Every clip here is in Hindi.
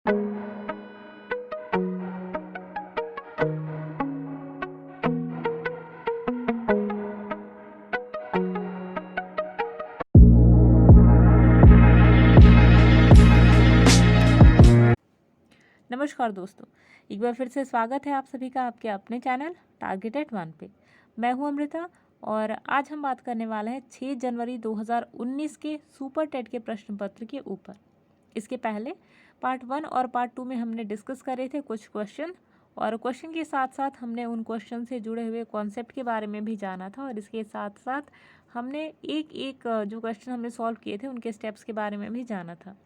नमस्कार दोस्तों, एक बार फिर से स्वागत है आप सभी का आपके अपने चैनल टारगेट एट 1 पे। मैं हूं अमृता और आज हम बात करने वाले हैं 6 जनवरी 2019 के सुपर टेट के प्रश्न पत्र के ऊपर। इसके पहले पार्ट 1 और पार्ट 2 में हमने डिस्कस करे थे कुछ क्वेश्चन, और क्वेश्चन के साथ साथ हमने उन क्वेश्चन से जुड़े हुए कॉन्सेप्ट के बारे में भी जाना था, और इसके साथ साथ हमने एक एक जो क्वेश्चन हमने सॉल्व किए थे उनके स्टेप्स के बारे में भी जाना था।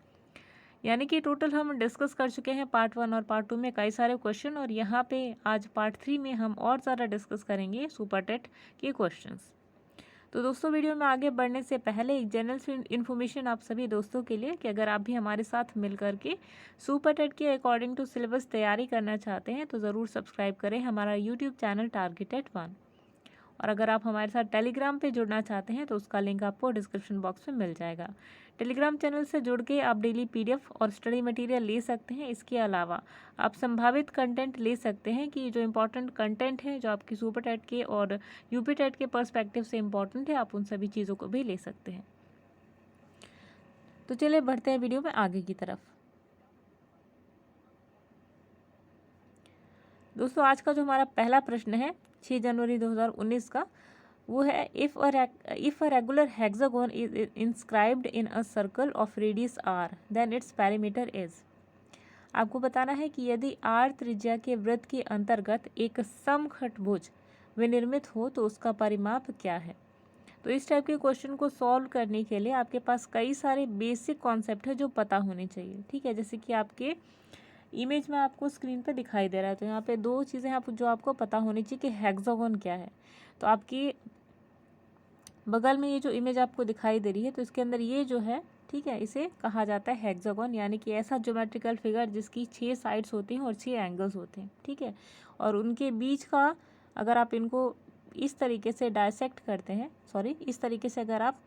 यानी कि टोटल हम डिस्कस कर चुके हैं पार्ट 1 और पार्ट 2 में कई सारे क्वेश्चन, और यहाँ पे आज पार्ट 3 में हम और ज़्यादा डिस्कस करेंगे सुपर टेट के क्वेश्चंस। तो दोस्तों, वीडियो में आगे बढ़ने से पहले एक जनरल इन्फॉर्मेशन आप सभी दोस्तों के लिए कि अगर आप भी हमारे साथ मिल करके सुपर टेट के अकॉर्डिंग टू सिलेबस तैयारी करना चाहते हैं तो ज़रूर सब्सक्राइब करें हमारा यूट्यूब चैनल टारगेट एट 1। और अगर आप हमारे साथ टेलीग्राम पे जुड़ना चाहते हैं तो उसका लिंक आपको डिस्क्रिप्शन बॉक्स में मिल जाएगा। टेलीग्राम चैनल से जुड़ के आप डेली पीडीएफ और स्टडी मटेरियल ले सकते हैं। इसके अलावा आप संभावित कंटेंट ले सकते हैं कि जो इम्पोर्टेंट कंटेंट है जो आपकी सुपर टेट के और यूपी टेट के पर्सपेक्टिव से इम्पोर्टेंट है, आप उन सभी चीज़ों को भी ले सकते हैं। तो चलिए बढ़ते हैं वीडियो में आगे की तरफ। दोस्तों, आज का जो हमारा पहला प्रश्न है 6 जनवरी 2019 का, वो है if a regular hexagon is inscribed in a circle of radius R then its perimeter is. आपको बताना है कि यदि आर त्रिज्या के वृत्त के अंतर्गत एक समखटभुज विनिर्मित हो तो उसका परिमाप क्या है। तो इस टाइप के क्वेश्चन को सॉल्व करने के लिए आपके पास कई सारे बेसिक कॉन्सेप्ट है जो पता होने चाहिए। ठीक है, जैसे कि आपके इमेज में आपको स्क्रीन पे दिखाई दे रहा है, तो यहाँ पे दो चीज़ें आप जो आपको पता होनी चाहिए कि हेक्सागोन क्या है। तो आपकी बगल में ये जो इमेज आपको दिखाई दे रही है, तो इसके अंदर ये जो है, ठीक है, इसे कहा जाता है हेक्सागोन, यानी कि ऐसा ज्योमेट्रिकल फिगर जिसकी 6 साइड्स होती हैं और 6 एंगल्स होते हैं। ठीक है, और उनके बीच का अगर आप इनको इस तरीके से डायसेक्ट करते हैं, इस तरीके से अगर आप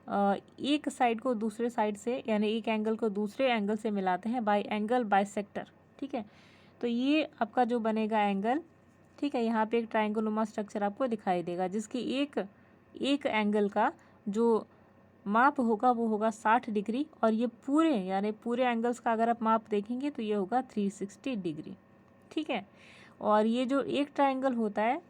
एक साइड को दूसरे साइड से, यानी एक एंगल को दूसरे एंगल से मिलाते हैं बाय एंगल बाइसेक्टर, ठीक है, तो ये आपका जो बनेगा एंगल, ठीक है, यहाँ पे एक ट्रायंगुलनुमा स्ट्रक्चर आपको दिखाई देगा जिसकी एक एंगल का जो माप होगा वो होगा 60 डिग्री, और ये पूरे यानी पूरे एंगल्स का अगर आप माप देखेंगे तो ये होगा 360 डिग्री। ठीक है, और ये जो एक ट्रायंगल होता है,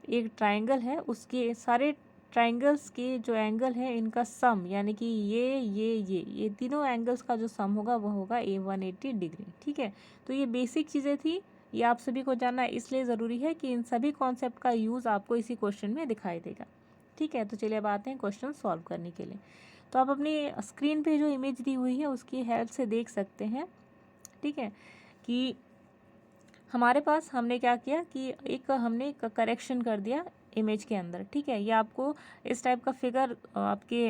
एक ट्रायंगल है, उसके सारे ट्रायंगल्स के जो एंगल है इनका सम, यानी कि ये तीनों एंगल्स का जो सम होगा वो होगा 180 डिग्री। ठीक है, तो ये बेसिक चीज़ें थी, ये आप सभी को जानना इसलिए ज़रूरी है कि इन सभी कॉन्सेप्ट का यूज़ आपको इसी क्वेश्चन में दिखाई देगा। ठीक है, तो चलिए अब आते हैं क्वेश्चन सॉल्व करने के लिए। तो आप अपनी स्क्रीन पे जो इमेज दी हुई है उसकी हेल्प से देख सकते हैं, ठीक है, कि हमारे पास हमने क्या किया कि हमने करेक्शन कर दिया इमेज के अंदर। ठीक है, ये आपको इस टाइप का फिगर आपके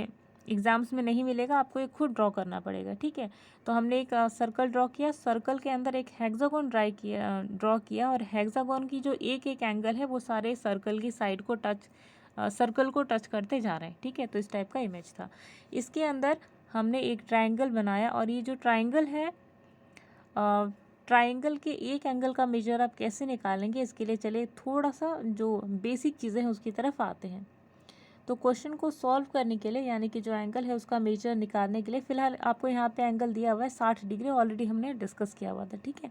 एग्जाम्स में नहीं मिलेगा, आपको ये खुद ड्रॉ करना पड़ेगा। ठीक है, तो हमने एक सर्कल ड्रॉ किया, सर्कल के अंदर एक हेक्सागोन ड्रॉ किया, और हेक्सागोन की जो एक एंगल है वो सारे सर्कल की साइड को सर्कल को टच करते जा रहे हैं। ठीक है, तो इस टाइप का इमेज था। इसके अंदर हमने एक ट्राइंगल बनाया, और ये जो ट्राइंगल है, ट्राइंगल के एक एंगल का मेजर आप कैसे निकालेंगे, इसके लिए चलिए थोड़ा सा जो बेसिक चीज़ें हैं उसकी तरफ आते हैं। तो क्वेश्चन को सॉल्व करने के लिए, यानी कि जो एंगल है उसका मेजर निकालने के लिए, फिलहाल आपको यहाँ पे एंगल दिया हुआ है 60 डिग्री, ऑलरेडी हमने डिस्कस किया हुआ था। ठीक है,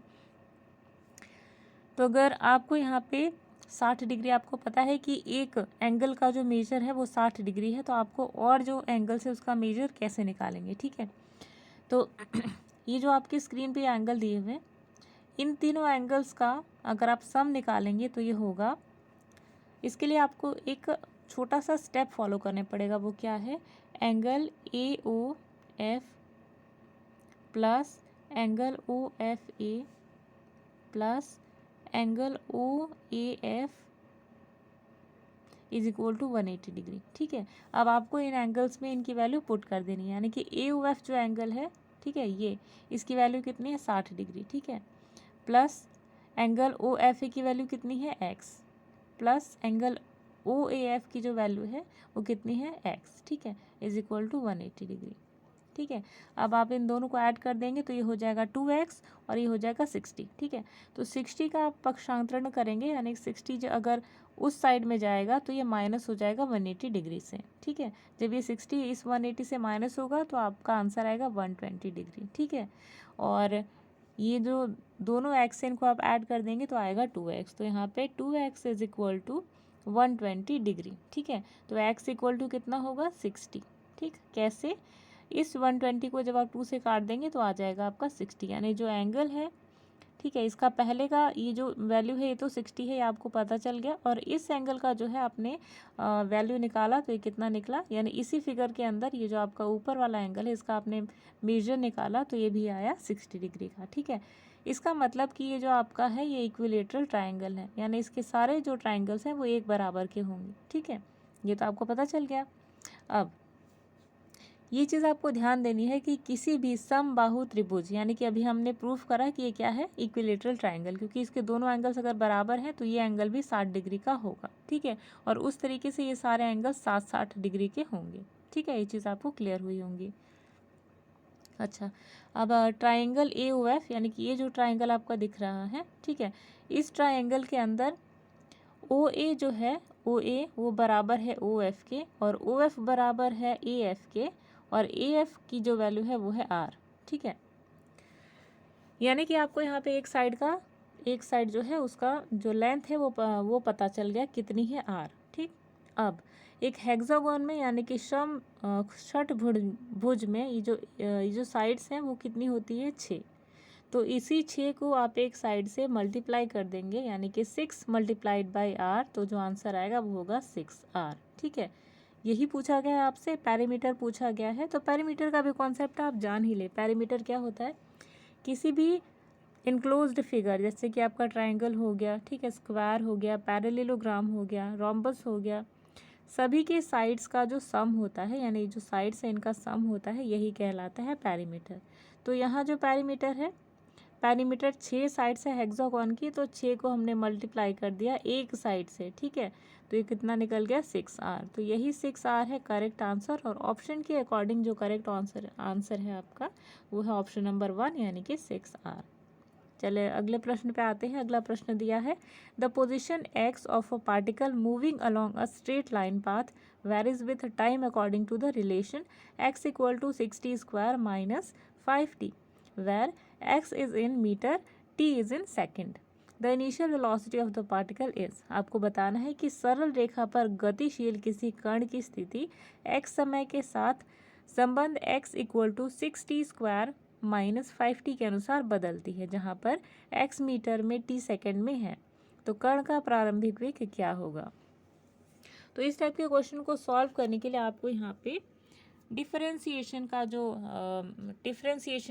तो अगर आपको यहाँ पे 60 डिग्री आपको पता है कि एक एंगल का जो मेजर है वो 60 डिग्री है, तो आपको और जो एंगल है उसका मेजर कैसे निकालेंगे। ठीक है, तो ये जो आपकी स्क्रीन पे एंगल दिए हुए हैं, इन तीनों एंगल्स का अगर आप सम निकालेंगे तो ये होगा। इसके लिए आपको एक छोटा सा स्टेप फॉलो करने पड़ेगा, वो क्या है, angle AOF plus angle OFA plus angle OAF is equal to 180 degree. ठीक है, अब आपको इन एंगल्स में इनकी वैल्यू पुट कर देनी है, यानी कि AOF जो एंगल है, ठीक है, ये इसकी वैल्यू कितनी है, 60 डिग्री। ठीक है, प्लस एंगल OFA की वैल्यू कितनी है, x, प्लस एंगल OAF की जो वैल्यू है वो कितनी है, x। ठीक है, इज इक्वल टू 180 डिग्री। ठीक है। अब आप इन दोनों को ऐड कर देंगे तो ये हो जाएगा 2x और ये हो जाएगा 60, ठीक है। तो 60 का आप पक्षांतरण करेंगे, यानी 60 जो अगर उस साइड में जाएगा तो ये माइनस हो जाएगा 180 डिग्री से, ठीक है। जब ये 60 इस 180 से माइनस होगा तो आपका आंसर आएगा 120 डिग्री, ठीक है। और ये जो दोनों एक्स इनको आप ऐड कर देंगे तो आएगा 2x, तो यहाँ पे 2x is equal to 120 degree, ठीक है। तो x इक्वल टू कितना होगा 60, ठीक। कैसे, इस 120 को जब आप 2 से काट देंगे तो आ जाएगा आपका 60, यानी जो एंगल है, ठीक है, इसका पहले का ये जो वैल्यू है ये तो 60 है, ये आपको पता चल गया। और इस एंगल का जो है आपने वैल्यू निकाला तो ये कितना निकला, यानी इसी फिगर के अंदर ये जो आपका ऊपर वाला एंगल है इसका आपने मेजर निकाला तो ये भी आया 60 डिग्री का, ठीक है। इसका मतलब कि ये जो आपका है ये इक्विलेटरल ट्राइंगल है, यानी इसके सारे जो ट्राइंगल्स हैं वो एक बराबर के होंगे, ठीक है। ये तो आपको पता चल गया। अब ये चीज़ आपको ध्यान देनी है कि किसी भी समबाहु त्रिभुज, यानी कि अभी हमने प्रूफ करा कि ये क्या है, इक्विलेटरल ट्राइंगल, क्योंकि इसके दोनों एंगल्स अगर बराबर हैं तो ये एंगल भी 60 डिग्री का होगा, ठीक है। और उस तरीके से ये सारे एंगल 60 डिग्री के होंगे, ठीक है। ये चीज़ आपको क्लियर हुई होंगी। अच्छा, अब ट्राइंगल AOF, यानी कि ये जो ट्राइंगल आपका दिख रहा है, ठीक है, इस ट्राइंगल के अंदर OA जो है, OA वो बराबर है OF के, और OF बराबर है AF के, और AF की जो वैल्यू है वो है R, ठीक है। यानी कि आपको यहाँ पे एक साइड जो है उसका जो लेंथ है वो पता चल गया कितनी है R, ठीक। अब एक हेक्सागोन में, यानी कि षटभुज में ये जो साइड्स हैं वो कितनी होती है 6। तो इसी 6 को आप एक साइड से मल्टीप्लाई कर देंगे, यानी कि 6 मल्टीप्लाइड बाई R, तो जो आंसर आएगा वो होगा 6R, ठीक है। यही पूछा गया है आपसे, पैरीमीटर पूछा गया है, तो पैरीमीटर का भी कॉन्सेप्ट आप जान ही ले। पैरीमीटर क्या होता है, किसी भी इनक्लोज्ड फिगर, जैसे कि आपका ट्राइंगल हो गया, ठीक है, स्क्वायर हो गया, पैरेललोग्राम हो गया, रोम्बस हो गया, सभी के साइड्स का जो सम होता है, यानी जो साइड्स है इनका सम होता है, यही कहलाता है पैरीमीटर। तो यहाँ जो पैरीमीटर है, पैरीमीटर 6 साइड्स है हेक्सागोन की, तो 6 को हमने मल्टीप्लाई कर दिया एक साइड से, ठीक है। तो ये कितना निकल गया 6R, तो यही 6R है करेक्ट आंसर। और ऑप्शन के अकॉर्डिंग जो करेक्ट आंसर है आपका वो है ऑप्शन नंबर 1, यानी कि 6R। चले अगले प्रश्न पे आते हैं। अगला प्रश्न दिया है, the position x of a particle moving along a straight line path varies with time according to the relation x equal to 60 square minus 5t, where x is in metre, t is in second. The initial velocity of the particle is, आपको बताना है कि सरल रेखा पर गतिशील किसी कण की स्थिति x समय के साथ संबंध x equal to 60 square minus 5t के अनुसार बदलती है, जहाँ पर x मीटर में t सेकेंड में है। तो कण का प्रारंभिक वेग क्या होगा। तो इस टाइप के क्वेश्चन को सॉल्व करने के लिए आपको यहाँ पे डिफरेंशिएशन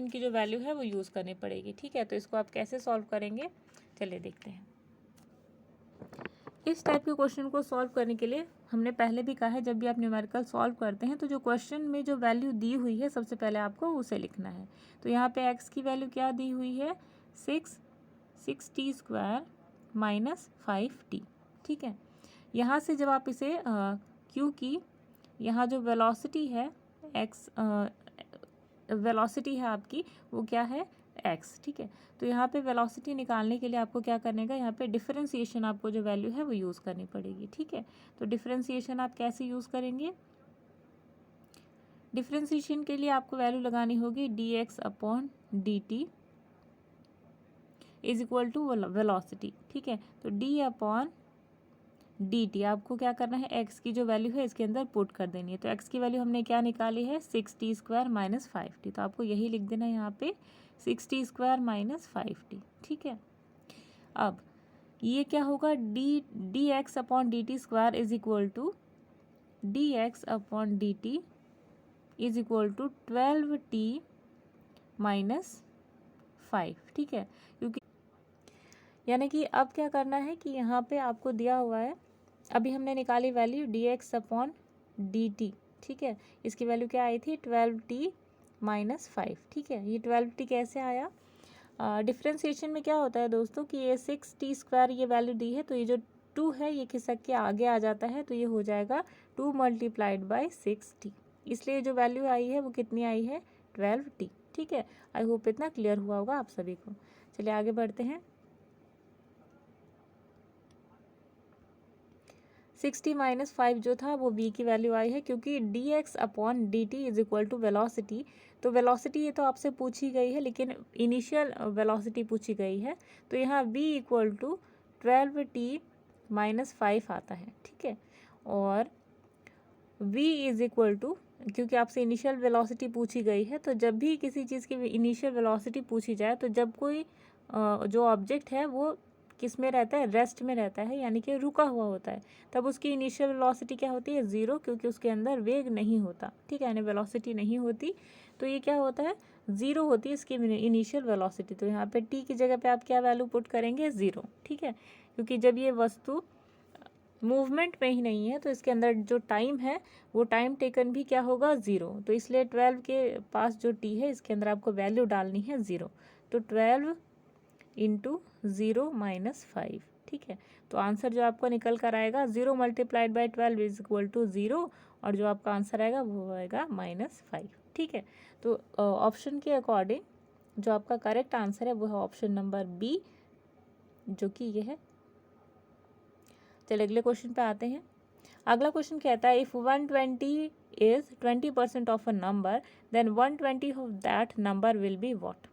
की जो वैल्यू है वो यूज़ करनी पड़ेगी, ठीक है। तो इसको आप कैसे सॉल्व करेंगे, चलिए देखते हैं। इस टाइप के क्वेश्चन को सॉल्व करने के लिए हमने पहले भी कहा है, जब भी आप न्यूमेरिकल सॉल्व करते हैं तो जो क्वेश्चन में जो वैल्यू दी हुई है सबसे पहले आपको उसे लिखना है। तो यहाँ पे x की वैल्यू क्या दी हुई है, 6t स्क्वायर माइनस 5t, ठीक है। यहाँ से जब आप इसे क्योंकि यहाँ जो वेलोसिटी है वेलोसिटी है आपकी वो क्या है x, ठीक है। तो यहाँ पे वेलोसिटी निकालने के लिए आपको क्या करने का, यहाँ पे डिफरेंशिएशन आपको जो वैल्यू है वो यूज़ करनी पड़ेगी, ठीक है। तो डिफरेंशिएशन आप कैसे यूज़ करेंगे, डिफरेंशिएशन के लिए आपको वैल्यू लगानी होगी dx upon dt is equal to velocity, ठीक है। तो d अपॉन dt आपको क्या करना है, x की जो वैल्यू है इसके अंदर पुट कर देनी है। तो x की वैल्यू हमने क्या निकाली है 6t स्क्वायर माइनस 5t, तो आपको यही लिख देना है यहाँ पे 6t स्क्वायर माइनस 5t, ठीक है। अब ये क्या होगा, dx upon dt square is equal to dx upon dt is equal to 12t minus 5, ठीक है। क्योंकि यानी कि अब क्या करना है कि यहाँ पे आपको दिया हुआ है, अभी हमने निकाली वैल्यू dx अपॉन dt, ठीक है। इसकी वैल्यू क्या आई थी 12t माइनस 5, ठीक है। ये 12t कैसे आया, डिफरेंशिएशन में क्या होता है दोस्तों कि ये 6t स्क्वायर ये वैल्यू दी है, तो ये जो 2 है ये खिसक के आगे आ जाता है, तो ये हो जाएगा 2 मल्टीप्लाइड बाई 6t, इसलिए जो वैल्यू आई है वो कितनी आई है 12t। ठीक है, आई होप इतना क्लियर हुआ होगा आप सभी को। चलिए आगे बढ़ते हैं। 60 माइनस 5 जो था वो v की वैल्यू आई है, क्योंकि dx upon dt is equal to velocity. तो वेलोसिटी ये तो आपसे पूछी गई है, लेकिन इनिशियल वेलोसिटी पूछी गई है, तो यहाँ v equal to 12t minus 5 आता है। ठीक है, और v इज इक्वल टू, क्योंकि आपसे इनिशियल वेलोसिटी पूछी गई है, तो जब भी किसी चीज़ की इनिशियल वेलोसिटी पूछी जाए, तो जब कोई जो ऑब्जेक्ट है वो किस में रहता है, रेस्ट में रहता है, यानी कि रुका हुआ होता है, तब उसकी इनिशियल वेलोसिटी क्या होती है, ज़ीरो, क्योंकि उसके अंदर वेग नहीं होता। ठीक है, यानी वेलोसिटी नहीं होती, तो ये क्या होता है, ज़ीरो होती है इसकी इनिशियल वेलोसिटी। तो यहाँ पे टी की जगह पे आप क्या वैल्यू पुट करेंगे, ज़ीरो। ठीक है, क्योंकि जब ये वस्तु मूवमेंट में ही नहीं है, तो इसके अंदर जो टाइम है वो टाइम टेकन भी क्या होगा, ज़ीरो। तो इसलिए 12 के पास जो टी है इसके अंदर आपको वैल्यू डालनी है ज़ीरो। तो 12 इंटू ज़ीरो माइनस 5। ठीक है, तो आंसर जो आपको निकल कर आएगा 0 multiplied by 12 is equal to 0, और जो आपका आंसर आएगा वो आएगा -5। ठीक है, तो ऑप्शन के अकॉर्डिंग जो आपका करेक्ट आंसर है वो है ऑप्शन नंबर बी, जो कि ये है। चलिए अगले क्वेश्चन पे आते हैं। अगला क्वेश्चन कहता है if 120 is 20% of a number then 120 of that number will be what.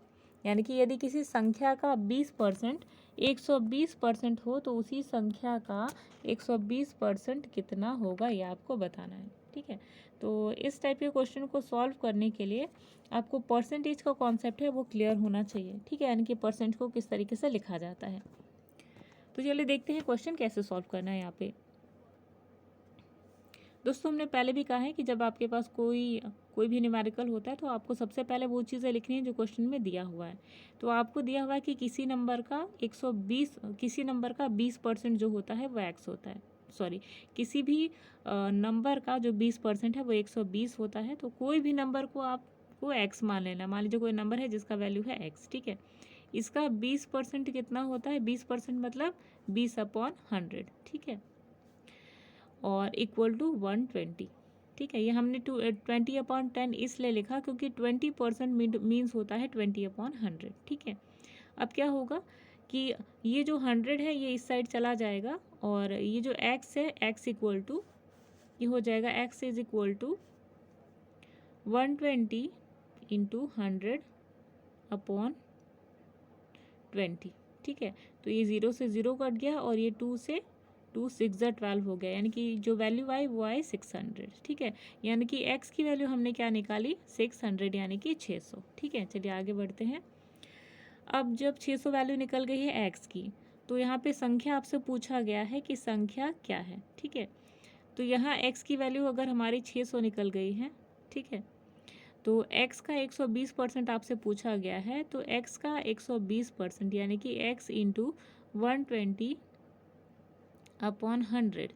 यानी कि यदि किसी संख्या का 20% 120% हो, तो उसी संख्या का 120% कितना होगा, ये आपको बताना है। ठीक है, तो इस टाइप के क्वेश्चन को सॉल्व करने के लिए आपको परसेंटेज का कॉन्सेप्ट है वो क्लियर होना चाहिए। ठीक है, यानी कि परसेंट को किस तरीके से लिखा जाता है। तो चलिए देखते हैं क्वेश्चन कैसे सॉल्व करना है। यहाँ पे दोस्तों हमने पहले भी कहा है कि जब आपके पास कोई भी न्यूमेरिकल होता है, तो आपको सबसे पहले वो चीज़ें लिखनी है जो क्वेश्चन में दिया हुआ है। तो आपको दिया हुआ है कि किसी नंबर का 20% जो होता है वो x होता है, सॉरी, किसी भी नंबर का जो 20% है वो 120 होता है। तो कोई भी नंबर को आपको x मान लेना। मान लीजिए कोई नंबर है जिसका वैल्यू है x। ठीक है, इसका 20% कितना होता है, 20% मतलब 20/100। ठीक है, और इक्वल टू 120। ठीक है, ये हमने 20/10 इसलिए लिखा क्योंकि 20% मीन्स होता है 20/100। ठीक है, अब क्या होगा कि ये जो 100 है ये इस साइड चला जाएगा, और ये जो x है x इक्वल टू ये हो जाएगा x is equal to 120 into 100/20। ठीक है, तो ये 0 से 0 कट गया, और ये 2 से 2 6 12 हो गया, यानी कि जो वैल्यू आई वो आई 600। ठीक है, यानी कि x की वैल्यू हमने क्या निकाली, 600, यानी कि 600। ठीक है, चलिए आगे बढ़ते हैं। अब जब 600 वैल्यू निकल गई है x की, तो यहाँ पे संख्या आपसे पूछा गया है कि संख्या क्या है। ठीक है, तो यहाँ x की वैल्यू अगर हमारी 600 निकल गई है, ठीक है, तो x का 120% आपसे पूछा गया है, तो x का 120% यानी कि x into 120/100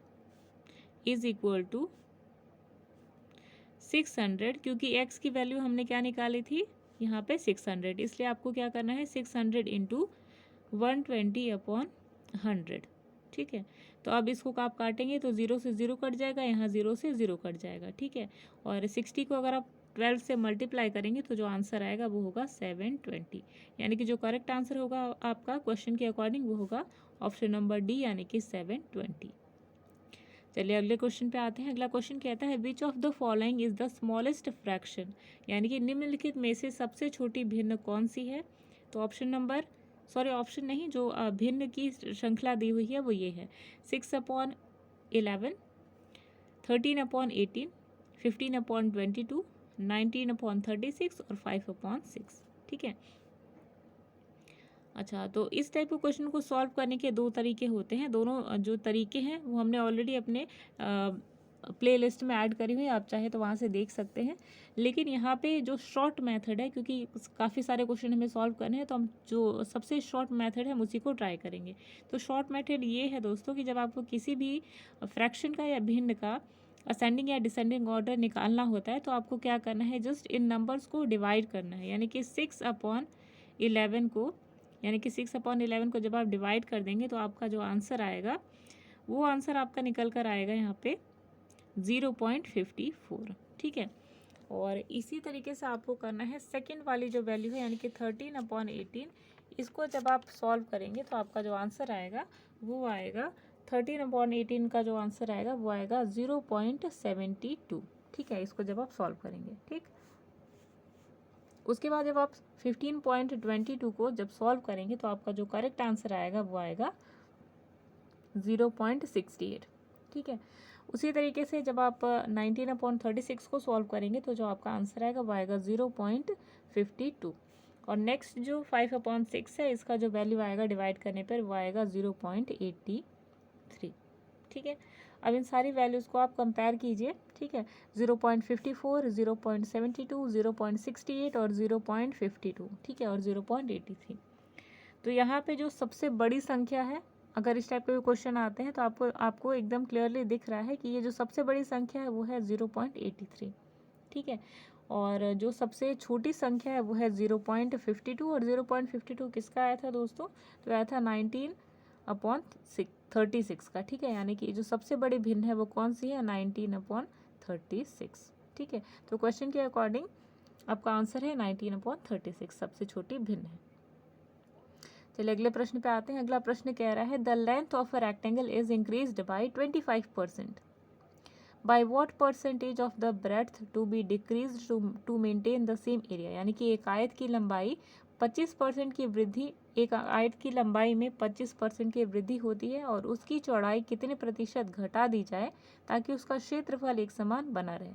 is equal to 600, क्योंकि x की वैल्यू हमने क्या निकाली थी, यहाँ पे 600, इसलिए आपको क्या करना है 600 इंटू 120/100। ठीक है, तो अब इसको आप काटेंगे तो 0 से 0 कट जाएगा, यहाँ 0 से 0 कट जाएगा। ठीक है, और 60 को अगर आप 12 से मल्टीप्लाई करेंगे तो जो आंसर आएगा वो होगा 720, यानी कि जो करेक्ट आंसर होगा आपका क्वेश्चन के अकॉर्डिंग वो होगा ऑप्शन नंबर डी, यानी कि 720। चलिए अगले क्वेश्चन पे आते हैं। अगला क्वेश्चन कहता है which of the following is the smallest fraction, यानी कि निम्नलिखित में से सबसे छोटी भिन्न कौन सी है। तो ऑप्शन नहीं, जो भिन्न की श्रृंखला दी हुई है वो ये है 6/11, 13/18, 15/22, 19/36 और 5/6। ठीक है, अच्छा, तो इस टाइप के क्वेश्चन को सॉल्व करने के दो तरीके होते हैं। दोनों जो तरीके हैं वो हमने ऑलरेडी अपने प्ले लिस्ट में ऐड करी हुई है, आप चाहे तो वहाँ से देख सकते हैं। लेकिन यहाँ पे जो शॉर्ट मेथड है, क्योंकि काफ़ी सारे क्वेश्चन हमें सॉल्व करने हैं, तो हम जो सबसे शॉर्ट मेथड है हम उसी को ट्राई करेंगे। तो शॉर्ट मेथड ये है दोस्तों कि जब आपको किसी भी फ्रैक्शन का या भिन्न का असेंडिंग या डिसेंडिंग ऑर्डर निकालना होता है, तो आपको क्या करना है, जस्ट इन नंबर्स को डिवाइड करना है। यानी कि 6/11 को, यानी कि 6/11 को जब आप डिवाइड कर देंगे तो आपका जो आंसर आएगा वो आंसर आपका निकल कर आएगा यहाँ पे 0.54। ठीक है, और इसी तरीके से आपको करना है सेकंड वाली जो वैल्यू है यानी कि 13/18, इसको जब आप सॉल्व करेंगे तो आपका जो आंसर आएगा वो आएगा 13/18 का जो आंसर आएगा वो आएगा 0.72। ठीक है, इसको जब आप सॉल्व करेंगे। ठीक, उसके बाद जब आप 15.22 को जब सॉल्व करेंगे तो आपका जो करेक्ट आंसर आएगा वो आएगा 0.68। ठीक है, उसी तरीके से जब आप 19/36 को सॉल्व करेंगे तो जो आपका आंसर आएगा वो आएगा 0.52। और नेक्स्ट जो 5/6 है, इसका जो वैल्यू आएगा डिवाइड करने पर वो आएगा 0.83। ठीक है, अब इन सारी वैल्यूज़ को आप कंपेयर कीजिए। ठीक है, 0.54, 0.72, 0.68 और 0.52। ठीक है, और 0.83। तो यहाँ पे जो सबसे बड़ी संख्या है, अगर इस टाइप के क्वेश्चन आते हैं तो आपको एकदम क्लियरली दिख रहा है कि ये जो सबसे बड़ी संख्या है वो है 0.83। ठीक है, और जो सबसे छोटी संख्या है वो है 0.52। और 0.52 किसका आया था दोस्तों? तो आया था 19/36 का। ठीक है, यानी कि जो सबसे बड़ी भिन्न है वो कौन सी है? 19/36। ठीक है, तो क्वेश्चन के अकॉर्डिंग आपका आंसर है 19/36, सबसे छोटी भिन्न है। चलिए अगले प्रश्न पे आते हैं। अगला प्रश्न कह रहा है the length of a rectangle is increased by 25%। By what percentage of the breadth to be decreased to maintain the same area. यानी कि एक आयत की लंबाई 25% की वृद्धि, एक आयत की लंबाई में 25% की वृद्धि होती है और उसकी चौड़ाई कितने प्रतिशत घटा दी जाए ताकि उसका क्षेत्रफल एक समान बना रहे।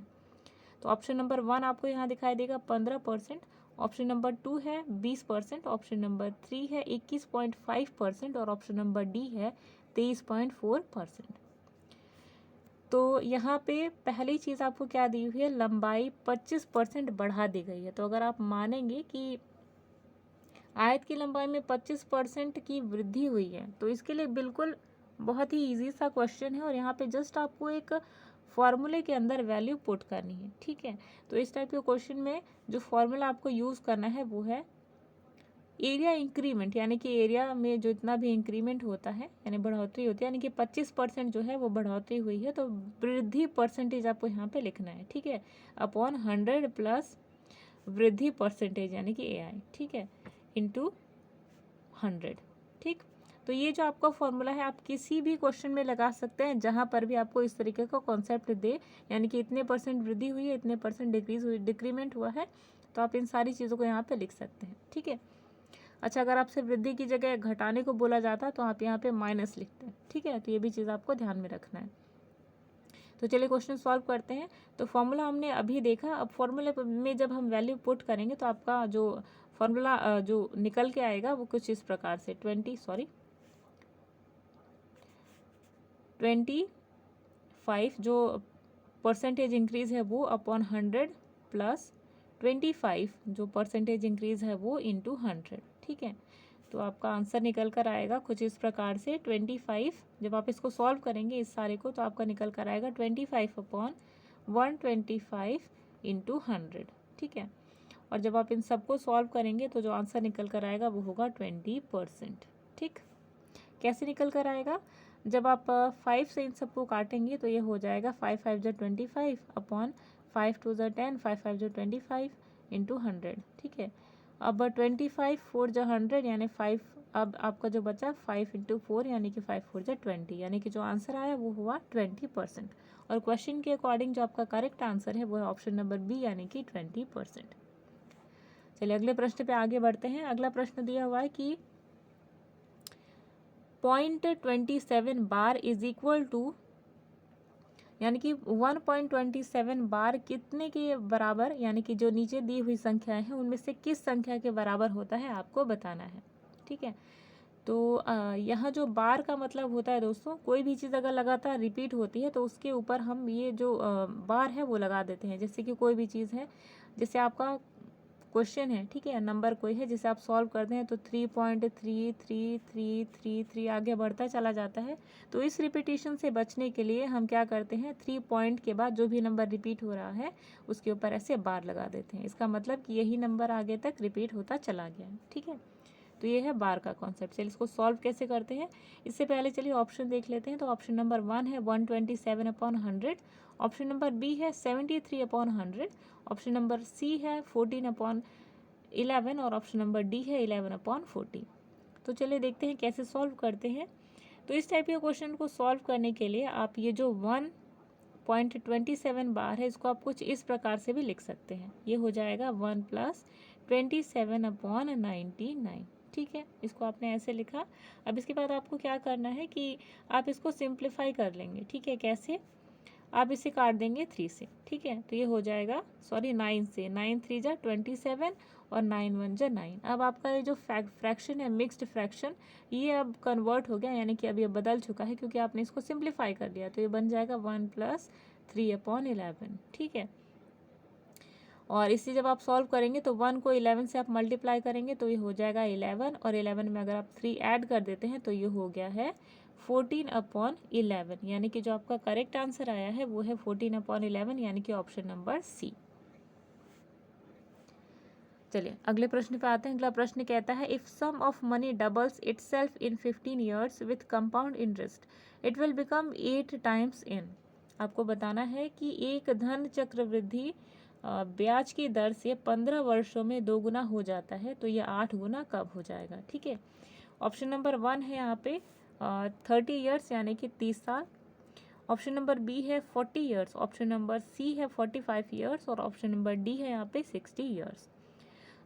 तो ऑप्शन नंबर 1 आपको यहाँ दिखाई देगा 15%, ऑप्शन नंबर 2 है 20%, ऑप्शन नंबर 3 है 21.5% और ऑप्शन नंबर डी है 23.4%। तो यहाँ पे पहली चीज़ आपको क्या दी हुई है? लंबाई 25% बढ़ा दी गई है। तो अगर आप मानेंगे कि आयत की लंबाई में 25% की वृद्धि हुई है तो इसके लिए बिल्कुल बहुत ही इजी सा क्वेश्चन है और यहाँ पे जस्ट आपको एक फॉर्मूले के अंदर वैल्यू पुट करनी है। ठीक है, तो इस टाइप के क्वेश्चन में जो फॉर्मूला आपको यूज़ करना है वो है एरिया इंक्रीमेंट, यानी कि एरिया में जो इतना भी इंक्रीमेंट होता है यानी बढ़ोतरी होती है, यानी कि 25% जो है वो बढ़ोतरी हुई है तो वृद्धि परसेंटेज आपको यहाँ पे लिखना है। ठीक है, अपॉन 100 प्लस वृद्धि परसेंटेज यानी कि AI। ठीक है, इंटू 100। ठीक, तो ये जो आपका फॉर्मूला है आप किसी भी क्वेश्चन में लगा सकते हैं जहाँ पर भी आपको इस तरीके का कॉन्सेप्ट दे, यानी कि इतने परसेंट वृद्धि हुई है, इतने परसेंट डिक्रीमेंट हुआ है, तो आप इन सारी चीज़ों को यहाँ पे लिख सकते हैं। ठीक है, अच्छा अगर आपसे वृद्धि की जगह घटाने को बोला जाता तो आप यहाँ पे माइनस लिखते हैं। ठीक है, तो ये भी चीज़ आपको ध्यान में रखना है। तो चलिए क्वेश्चन सॉल्व करते हैं। तो फॉर्मूला हमने अभी देखा, अब फॉर्मूले में जब हम वैल्यू पुट करेंगे तो आपका जो फॉर्मूला जो निकल के आएगा वो कुछ इस प्रकार से 25 जो परसेंटेज इंक्रीज़ है वो अपॉन 100 प्लस 25 जो परसेंटेज इंक्रीज़ है वो इंटू 100। ठीक है, तो आपका आंसर निकल कर आएगा कुछ इस प्रकार से 25। जब आप इसको सॉल्व करेंगे इस सारे को तो आपका निकल कर आएगा 25/125 इंटू 100। ठीक है, और जब आप इन सबको सॉल्व करेंगे तो जो आंसर निकल कर आएगा वो होगा 20%। ठीक, कैसे निकल कर आएगा? जब आप 5 से इन सबको काटेंगे तो ये हो जाएगा 5 5 जो 25 अपॉन 5 2 जो 10, 5 5 जो 25 इंटू 100। ठीक है, अब 25 4 जो 100 यानी 5, अब आपका जो बचा 5 इंटू 4 यानी कि 5 4 जो 20, यानी कि जो आंसर आया वो हुआ 20%। और क्वेश्चन के अकॉर्डिंग जो आपका करेक्ट आंसर है वो है ऑप्शन नंबर बी यानी कि 20%। चलिए अगले प्रश्न पे आगे बढ़ते हैं। अगला प्रश्न दिया हुआ है कि 0.27 बार इज इक्वल टू, यानी कि 1.27 बार कितने के बराबर, यानी कि जो नीचे दी हुई संख्याएं हैं उनमें से किस संख्या के बराबर होता है आपको बताना है। ठीक है, तो यहाँ जो बार का मतलब होता है दोस्तों, कोई भी चीज़ अगर लगातार रिपीट होती है तो उसके ऊपर हम ये जो बार है वो लगा देते हैं। जैसे कि कोई भी चीज़ है, जैसे आपका क्वेश्चन है, ठीक है, नंबर कोई है जिसे आप सॉल्व करते हैं तो 3.333333 आगे बढ़ता चला जाता है। तो इस रिपीटिशन से बचने के लिए हम क्या करते हैं, 3 पॉइंट के बाद जो भी नंबर रिपीट हो रहा है उसके ऊपर ऐसे बार लगा देते हैं। इसका मतलब कि यही नंबर आगे तक रिपीट होता चला गया है। ठीक है, तो ये है बार का कॉन्सेप्ट। चलिए इसको सॉल्व कैसे करते हैं, इससे पहले चलिए ऑप्शन देख लेते हैं। तो ऑप्शन नंबर 1 है 127/100, ऑप्शन नंबर बी है 73/100, ऑप्शन नंबर सी है 14/11 और ऑप्शन नंबर डी है 11/40। तो चलिए देखते हैं कैसे सॉल्व करते हैं। तो इस टाइप के क्वेश्चन को सॉल्व करने के लिए आप ये जो 1.27 बार है इसको आप कुछ इस प्रकार से भी लिख सकते हैं। ये हो जाएगा 1 + 27/99। ठीक है, इसको आपने ऐसे लिखा। अब इसके बाद आपको क्या करना है कि आप इसको सिंप्लीफाई कर लेंगे। ठीक है, कैसे, आप इसे काट देंगे 3 से। ठीक है, तो ये हो जाएगा 9 से, 9 3 जा 27 और 9 1 जा 9। अब आपका ये जो फ्रैक्शन है, मिक्स्ड फ्रैक्शन, ये अब कन्वर्ट हो गया, यानी कि अब ये बदल चुका है क्योंकि आपने इसको सिंप्लीफाई कर लिया। तो ये बन जाएगा 1 + 3/11। ठीक है, और इसे जब आप सॉल्व करेंगे तो 1 को 11 से आप मल्टीप्लाई करेंगे तो ये हो जाएगा 11, और 11 में अगर आप 3 ऐड कर देते हैं तो ये हो गया है 14/11, यानी कि जो आपका करेक्ट आंसर आया है वो है 14/11, यानी कि ऑप्शन नंबर सी। चलिए अगले प्रश्न पे आते हैं। अगला प्रश्न कहता है if sum of money doubles itself in 15 years with compound interest it will become 8 times in. आपको बताना है कि एक धन चक्रवृद्धि ब्याज की दर से 15 वर्षों में 2 गुना हो जाता है, तो ये 8 गुना कब हो जाएगा। ठीक है, ऑप्शन नंबर 1 है यहाँ पे 30 ईयर्स यानी कि 30 साल, ऑप्शन नंबर बी है 40 ईयर्स, ऑप्शन नंबर सी है 45 ईयर्स और ऑप्शन नंबर डी है यहाँ पे 60 ईयर्स।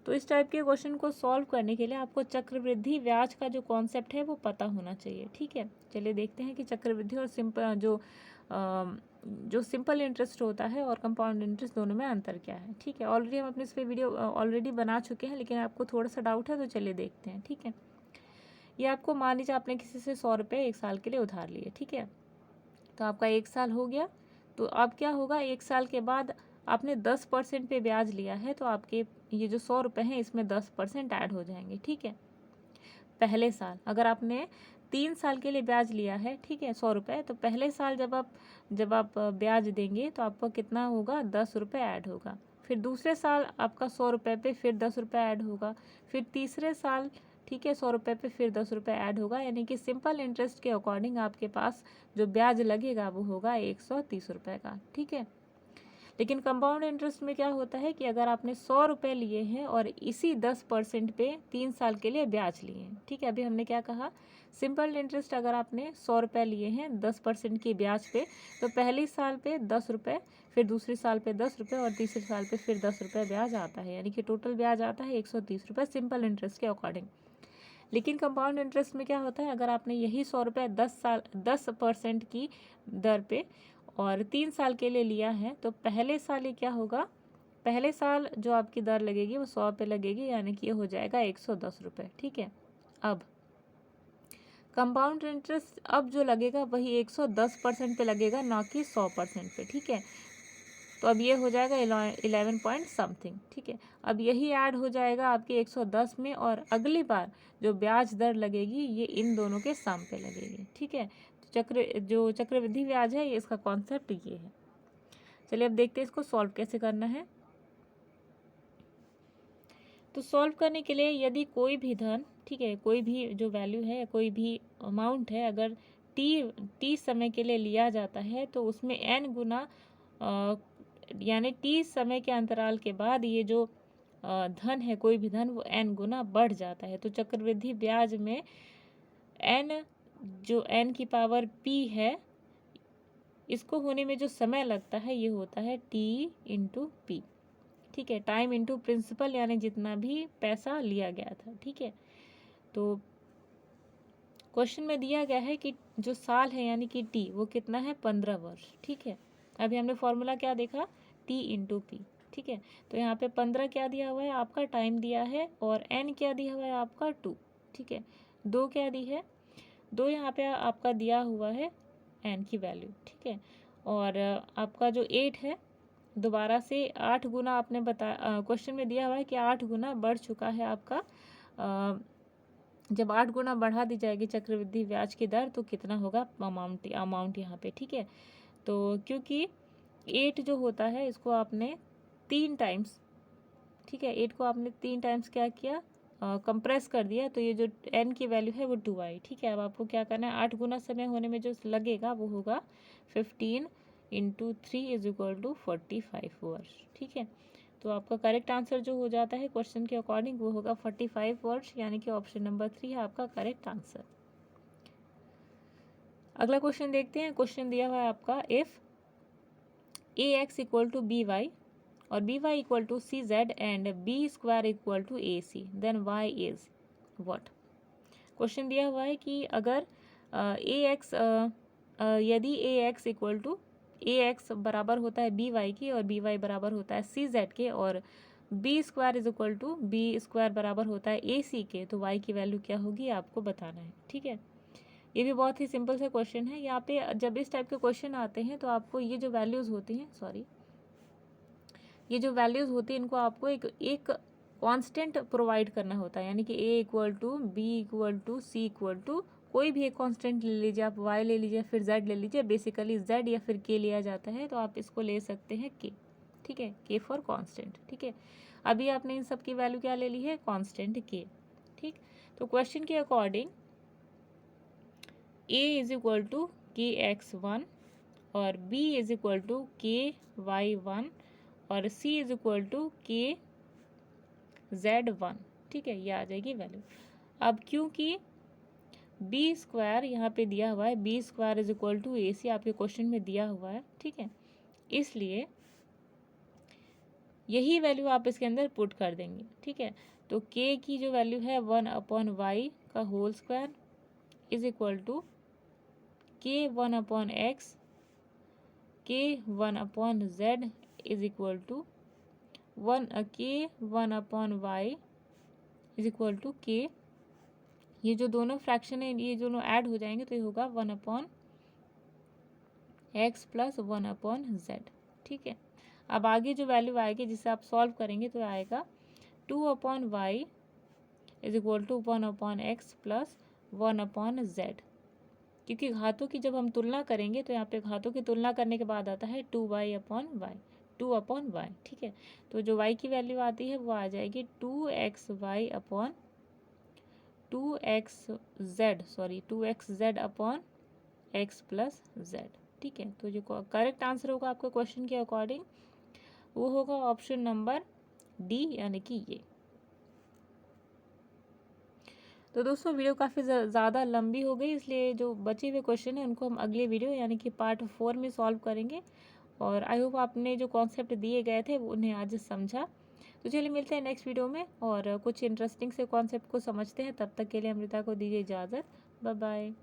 तो इस टाइप के क्वेश्चन को सॉल्व करने के लिए आपको चक्रवृद्धि ब्याज का जो कॉन्सेप्ट है वो पता होना चाहिए। ठीक है, चलिए देखते हैं कि चक्रवृद्धि और जो सिंपल इंटरेस्ट होता है और कंपाउंड इंटरेस्ट दोनों में अंतर क्या है। ठीक है, ऑलरेडी हम अपने इस पर वीडियो ऑलरेडी बना चुके हैं, लेकिन आपको थोड़ा सा डाउट है तो चलिए देखते हैं। ठीक है, ये आपको मान लीजिए आपने किसी से 100 रुपये 1 साल के लिए उधार लिए। ठीक है, तो आपका 1 साल हो गया, तो अब क्या होगा, 1 साल के बाद आपने 10% पे ब्याज लिया है, तो आपके ये जो 100 रुपये हैं इसमें 10% ऐड हो जाएंगे। ठीक है, पहले साल अगर आपने 3 साल के लिए ब्याज लिया है, ठीक है, 100 रुपये, तो पहले साल जब आप ब्याज देंगे तो आपको कितना होगा, 10 रुपये ऐड होगा। फिर दूसरे साल आपका 100 रुपये पे फिर 10 रुपये ऐड होगा। फिर तीसरे साल, ठीक है, 100 रुपये पे फिर 10 रुपये ऐड होगा, यानी कि सिंपल इंटरेस्ट के अकॉर्डिंग आपके पास जो ब्याज लगेगा वो होगा 130 रुपये का। ठीक है, लेकिन कंपाउंड इंटरेस्ट में क्या होता है कि अगर आपने 100 रुपये लिए हैं और इसी 10% पे 3 साल के लिए ब्याज लिए हैं। ठीक है, अभी हमने क्या कहा, सिंपल इंटरेस्ट अगर आपने 100 रुपये लिए हैं 10% की ब्याज पे, तो पहले साल पे 10 रुपये, फिर दूसरे साल पे 10 रुपये और तीसरे साल पे फिर 10 रुपये ब्याज आता है, यानी कि टोटल ब्याज आता है 130 रुपये सिंपल इंटरेस्ट के अकॉर्डिंग। लेकिन कंपाउंड इंटरेस्ट में क्या होता है, अगर आपने यही 100 रुपये 10% की दर पे और 3 साल के लिए लिया है, तो पहले साल ये क्या होगा, पहले साल जो आपकी दर लगेगी वो 100 पे लगेगी, यानी कि ये हो जाएगा 110 रुपये। ठीक है, अब कंपाउंड इंटरेस्ट अब जो लगेगा वही 110% पे लगेगा, ना कि 100% पे। ठीक है, तो अब ये हो जाएगा 11 पॉइंट समथिंग। ठीक है, अब यही ऐड हो जाएगा आपके 110 में, और अगली बार जो ब्याज दर लगेगी ये इन दोनों के सम पे लगेगी। ठीक है, जो चक्रवृद्धि ब्याज है ये इसका कॉन्सेप्ट ये है। चलिए अब देखते हैं इसको सॉल्व कैसे करना है। तो सॉल्व करने के लिए यदि कोई भी धन, ठीक है, कोई भी जो वैल्यू है, कोई भी अमाउंट है, अगर टी समय के लिए लिया जाता है तो उसमें n गुना यानी टी समय के अंतराल के बाद ये जो धन है, कोई भी धन, वो n गुना बढ़ जाता है। तो चक्रवृद्धि ब्याज में जो n की पावर p है, इसको होने में जो समय लगता है ये होता है t × p। ठीक है, टाइम इंटू प्रिंसिपल, यानी जितना भी पैसा लिया गया था। ठीक है, तो क्वेश्चन में दिया गया है कि जो साल है यानी कि टी, वो कितना है, 15 वर्ष। ठीक है, अभी हमने फॉर्मूला क्या देखा, टी × p। ठीक है, तो यहाँ पे 15 क्या दिया हुआ है, आपका टाइम दिया है, और n क्या दिया हुआ है, आपका 2। ठीक है, 2 क्या दी है, 2 यहाँ पे आपका दिया हुआ है n की वैल्यू। ठीक है, और आपका जो 8 है, दोबारा से 8 गुना आपने क्वेश्चन में दिया हुआ है कि 8 गुना बढ़ चुका है आपका। जब 8 गुना बढ़ा दी जाएगी चक्रवृद्धि ब्याज की दर तो कितना होगा अमाउंट यहाँ पे। ठीक है, तो क्योंकि 8 जो होता है इसको आपने 3 टाइम्स, ठीक है, 8 को आपने 3 टाइम्स क्या किया, कंप्रेस कर दिया तो ये जो n की वैल्यू है वो 2 आई। ठीक है, अब आपको क्या करना है, 8 गुना समय होने में जो लगेगा वो होगा 15 × 3 = 45 वर्ष। ठीक है, तो आपका करेक्ट आंसर जो हो जाता है क्वेश्चन के अकॉर्डिंग वो होगा 45 वर्ष, यानी कि ऑप्शन नंबर 3 है आपका करेक्ट आंसर। अगला क्वेश्चन देखते हैं। क्वेश्चन दिया हुआ है आपका, इफ ax = by और by = cz and b² = ac then y is what. Question दिया हुआ है कि अगर यदि ax बराबर होता है by की और by बराबर होता है cz के और b² = b² बराबर होता है ac के, तो y की वैल्यू क्या होगी आपको बताना है। ठीक है, ये भी बहुत ही सिंपल सा क्वेश्चन है। यहाँ पे जब इस टाइप के क्वेश्चन आते हैं तो आपको ये जो वैल्यूज़ होती हैं, ये जो वैल्यूज़ होती हैं इनको आपको एक कांस्टेंट प्रोवाइड करना होता है, यानी कि a = b = c = कोई भी एक कांस्टेंट ले लीजिए, आप y ले लीजिए, फिर z ले लीजिए, बेसिकली z या फिर k लिया जाता है, तो आप इसको ले सकते हैं k। ठीक है, k फॉर कांस्टेंट। ठीक है, अभी आपने इन सब की वैल्यू क्या ले ली है, कांस्टेंट k। ठीक, तो क्वेश्चन के अकॉर्डिंग a = kx1 और b = ky1 और c = kz1। ठीक है, ये आ जाएगी वैल्यू। अब क्योंकि b² यहाँ पे दिया हुआ है, b² = ac आपके क्वेश्चन में दिया हुआ है। ठीक है, इसलिए यही वैल्यू आप इसके अंदर पुट कर देंगे। ठीक है, तो k की जो वैल्यू है 1/y का whole square is equal to k1/x k1/z is equal to k1/y is equal to k, ये जो दोनों फ्रैक्शन है ये दोनों ऐड हो जाएंगे तो ये होगा 1/x + 1/z। ठीक है, अब आगे जो वैल्यू आएगी जिसे आप सॉल्व करेंगे तो आएगा 2/y is equal to 1/x + 1/z, क्योंकि घातों की जब हम तुलना करेंगे तो यहाँ पे घातों की तुलना करने के बाद आता है 2y/y। ठीक है, तो जो y की वैल्यू आती है वो आ जाएगी 2xz अपॉन x + z। ठीक है, तो जो करेक्ट आंसर होगा आपके क्वेश्चन के अकॉर्डिंग वो होगा ऑप्शन नंबर डी, यानी कि ये। तो दोस्तों वीडियो काफ़ी ज़्यादा लंबी हो गई, इसलिए जो बचे हुए क्वेश्चन हैं उनको हम अगले वीडियो यानी कि पार्ट 4 में सॉल्व करेंगे। और आई होप आपने जो कॉन्सेप्ट दिए गए थे उन्हें आज समझा। तो चलिए मिलते हैं नेक्स्ट वीडियो में और कुछ इंटरेस्टिंग से कॉन्सेप्ट को समझते हैं। तब तक के लिए अमृता को दीजिए इजाज़त। Bye bye.